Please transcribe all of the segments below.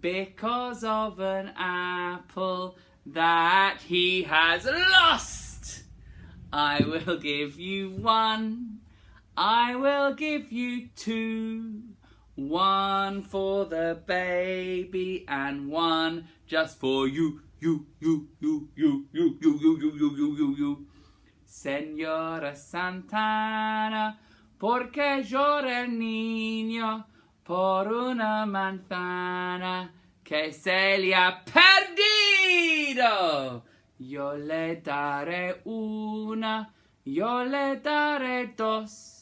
because of an apple that he has lost. I will give you one, I will give you two. One for the baby and one just for you. Señora Santana, porque llora el niño por una manzana que se le ha perdido. Yo le daré una, yo le daré dos.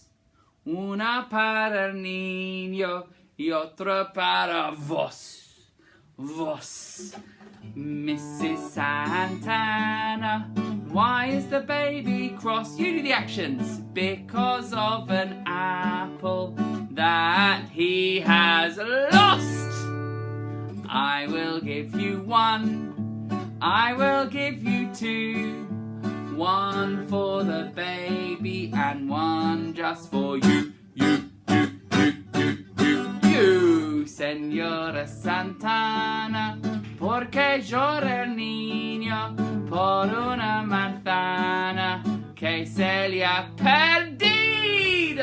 Una para el niño y otra para vos. Vos. Mrs. Santana, why is the baby cross? You do the actions. Because of an apple that he has lost. I will give you one, I will give you two. One for the baby and one just for you. Señora Santana, porque llora el niño por una manzana que se le ha perdido.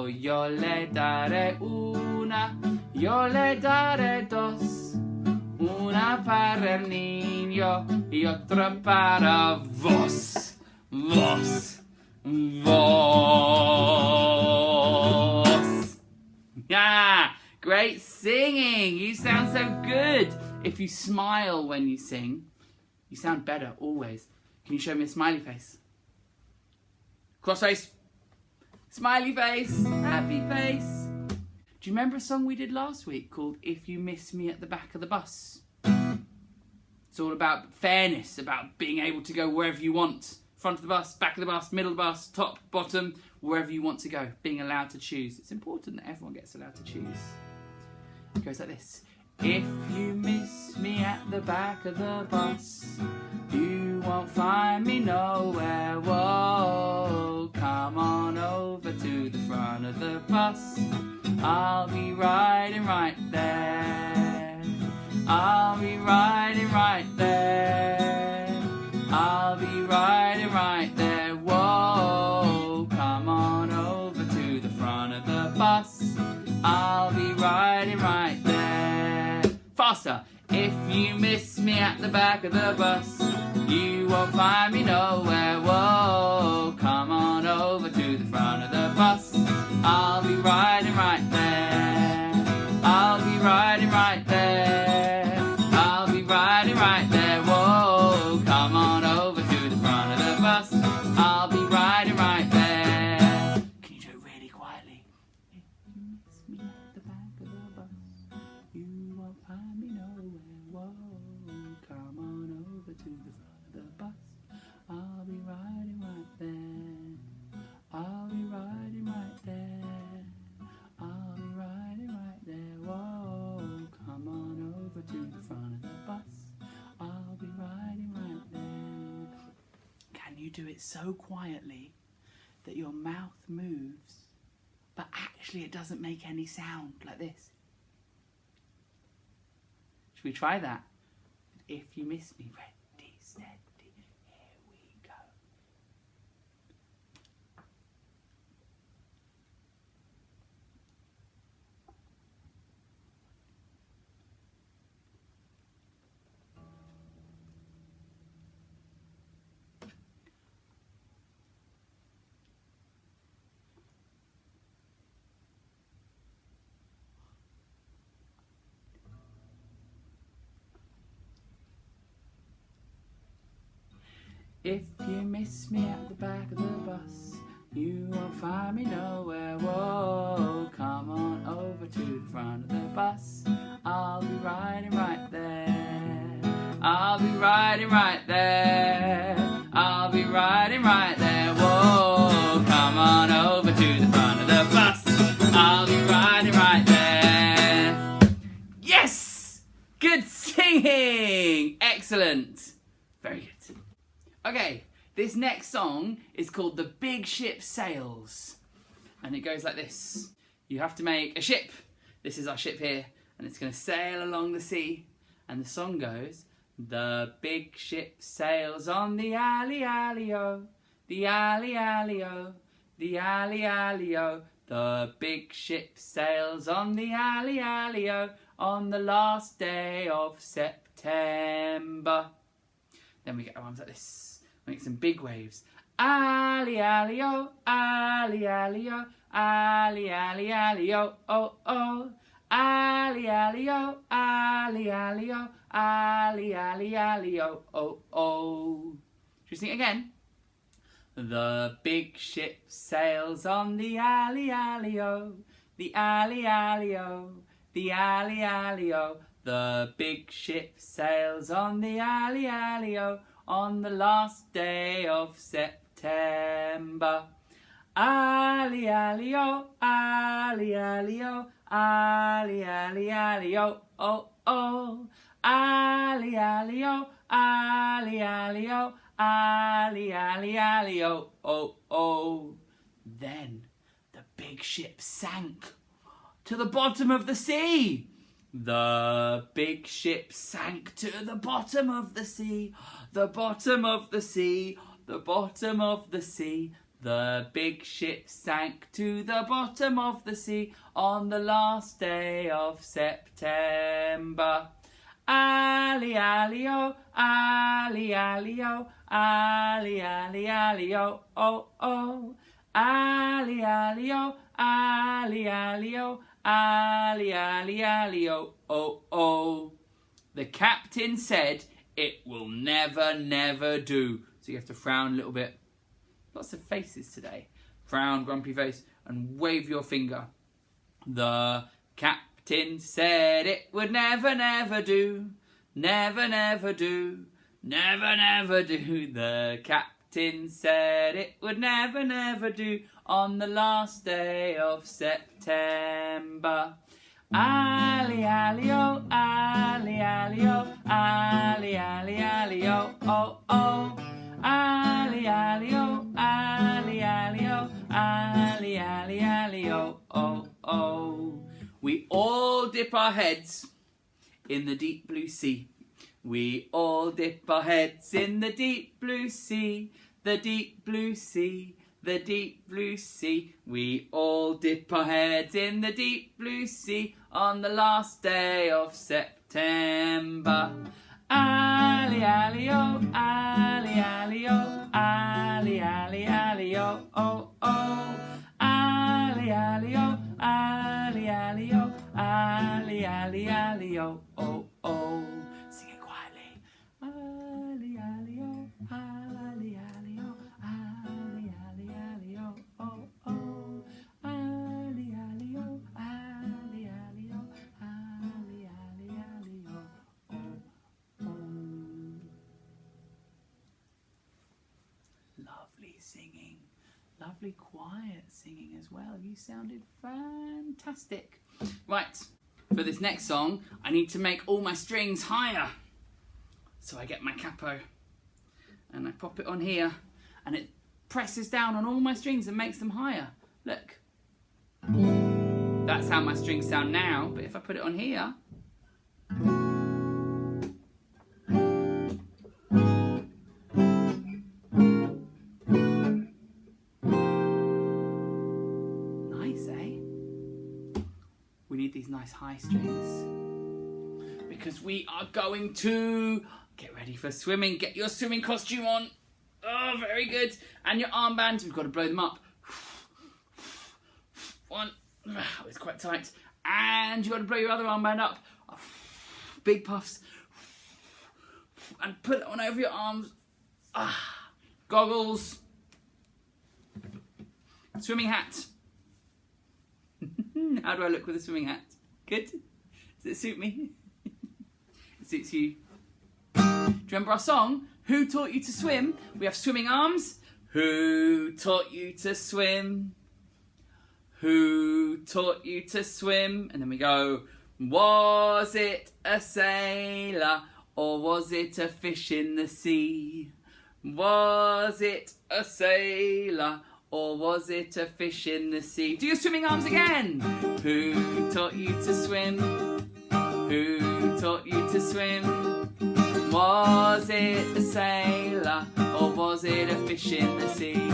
Yo le daré una, yo le daré dos. Una para el niño y otra para vos. Vos. Vos. Yeah, great singing. You sound so good. If you smile when you sing, you sound better always. Can you show me a smiley face? Cross face. Smiley face. Happy face. Do you remember a song we did last week called If You Miss Me at the Back of the Bus? It's all about fairness, about being able to go wherever you want. Front of the bus, back of the bus, middle of the bus, top, bottom, wherever you want to go. Being allowed to choose. It's important that everyone gets allowed to choose. It goes like this. If you miss me at the back of the bus, you won't find me nowhere. Whoa, come on over to the front of the bus. I'll be riding right there. I'll be riding right there. I'll be riding right there. Whoa, come on over to the front of the bus. I'll be riding right there. Faster. If you miss me at the back of the bus, you won't find me nowhere. Whoa, come on over to the front of the bus. I'll be riding right there. I'll be riding right there. I'll be riding right there. Whoa, come on over to the front of the bus. I'll be riding right there. Can you do it really quietly? If you miss me at the back of the bus, you won't find me nowhere. Whoa, come on over to the front of the bus. I'll be riding right there. I'll be riding right there. I'll be riding right there. Whoa, come on over to the front of the bus. I'll be riding right there. Can you do it so quietly that your mouth moves, but actually it doesn't make any sound, like this? Should we try that? If you miss me, ready, steady, here we go. If you miss me at the back of the bus, you won't find me nowhere. Whoa, come on over to the front of the bus. I'll be riding right there. I'll be riding right there. I'll be riding right there. Whoa, come on over to the front of the bus. I'll be riding right there. Yes! Good singing! Excellent. Very good. Okay, this next song is called The Big Ship Sails. And it goes like this. You have to make a ship. This is our ship here. and it's going to sail along the sea. And the song goes, the big ship sails on the alley, alley-o, the alley, alley-o, the alley, alley-o. The big ship sails on the alley, alley-o, on the last day of September. Then we get our arms like this. Make some big waves. Alley, alley-o, alley, alley-o, alley, alley, alley-o, oh, oh. Alley, alley-o, alley, alley-o, alley, alley, alley-o, oh, oh. Should we sing it again? The big ship sails on the alley, alley-o, the alley, alley-o, the alley, alley-o. The big ship sails on the alley, alley-o, on the last day of September. Alley, alley-o, alley, alley-o, alley, alley, alley-o, oh, oh. Alley, alley-o, alley, alley-o, alley, alley, alley-o, oh, oh. Then the big ship sank to the bottom of the sea. The big ship sank to the bottom of the sea, the bottom of the sea, the bottom of the sea. The big ship sank to the bottom of the sea on the last day of September. Alley, alley-o, alley, alley-o, alley, alley, alley-o, oh, oh. Alley, alley-o, alley, alley-o, alley, alley, alley-o, oh, oh. The captain said it will never, never do. So you have to frown a little bit. Lots of faces today. Frown, grumpy face, and wave your finger. The captain said it would never, never do. Never, never do. Never, never do. The captain said it would never, never do on the last day of September. Alley, alley-o, alley, alley-o, alley, alley, alley-o, oh, oh. Alley, alley-o, alley, alley-o, alley, alley, alley-o, oh, oh. We all dip our heads in the deep blue sea. We all dip our heads in the deep blue sea, the deep blue sea, the deep blue sea. We all dip our heads in the deep blue sea on the last day of September. Alley, alley-o, alley, alley-o, alley, alley, alley-o, oh, oh. Alley, alley-o, alley, alley-o, alley, alley, alley-o, oh, oh. Sing it quietly. Alley, alley-o, alley, alley-o, alley, alley, alley-o, oh, oh. Alley, alley-o, alley, alley-o, alley, alley, alley-o, oh. Lovely singing, lovely quiet singing as well. You sounded fantastic. Right, for this next song, I need to make all my strings higher. So I get my capo and I pop it on here and it presses down on all my strings and makes them higher. Look. That's how my strings sound now, but if I put it on here, these nice high strings because we are going to get ready for swimming. Get your swimming costume on. Oh, very good. And your armbands, we've got to blow them up. One, it's quite tight. And you've got to blow your other armband up. Big puffs. And put it on over your arms. Goggles. Swimming hat. How do I look with a swimming hat? Good? Does it suit me? It suits you. Do you remember our song? Who taught you to swim? We have swimming arms. Who taught you to swim? Who taught you to swim? And then we go, was it a sailor or was it a fish in the sea? Was it a sailor or was it a fish in the sea? Do your swimming arms again. Who taught you to swim? Who taught you to swim? Was it a sailor or was it a fish in the sea?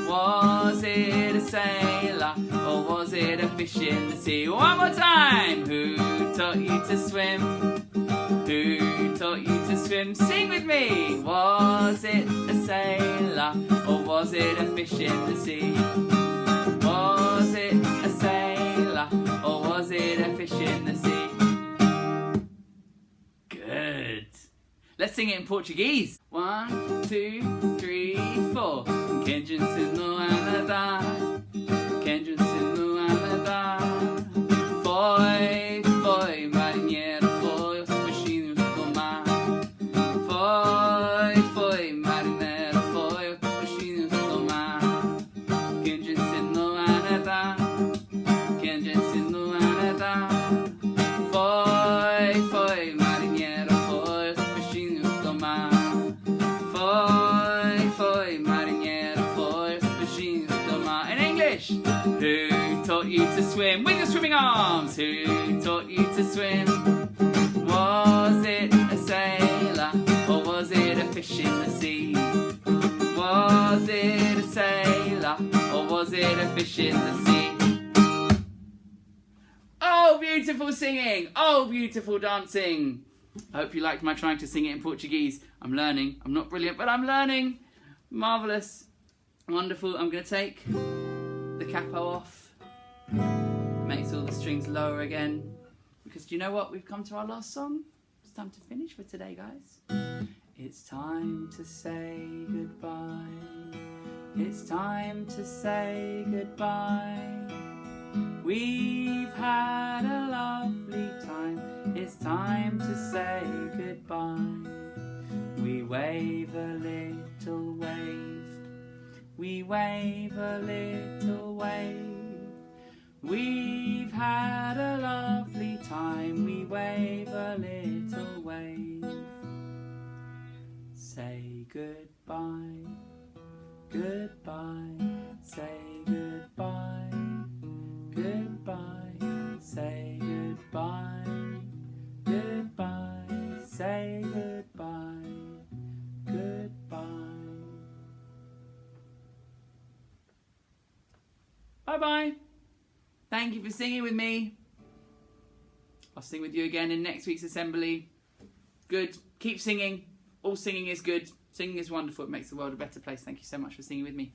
Was it a sailor or was it a fish in the sea? One more time! Who taught you to swim? Who taught you to swim? Sing with me! Was it a sailor or was it a fish in the sea? Was it a sailor or was it a fish in the sea? Good. Let's sing it in Portuguese. 1, 2, 3, 4. Quem te ensinou a nadar? Quem te ensinou a nadar? Foi, foi, marinheiro, foi os peixinhos do mar. Foi, foi, marinheiro, foi os peixinhos do mar. Quem te ensinou a nadar? Quem te ensinou a nadar? Foi, foi, marinheiro, foi os peixinhos do mar. Foi, foi, marinheiro, foi os peixinhos do mar. In English, who taught you to swim? With your swimming arms. Who taught you to swim? Was it a sailor or was it a fish in the sea? Was it a sailor or was it a fish in the sea? Oh, beautiful singing! Oh, beautiful dancing! I hope you liked my trying to sing it in Portuguese. I'm learning. I'm not brilliant, but I'm learning. Marvellous. Wonderful. I'm going to take the capo off. Makes all the strings lower again. Because do you know what? We've come to our last song. It's time to finish for today, guys. It's time to say goodbye. It's time to say goodbye. We've had a lovely time. It's time to say goodbye. We wave a little wave. We wave a little wave. We've had a lovely time. We wave a little wave. Say goodbye. Goodbye. Say goodbye. Goodbye. Say goodbye. Goodbye. Say goodbye. Goodbye. Bye-bye. Thank you for singing with me. I'll sing with you again in next week's assembly. Good. Keep singing. All singing is good. Singing is wonderful. It makes the world a better place. Thank you so much for singing with me.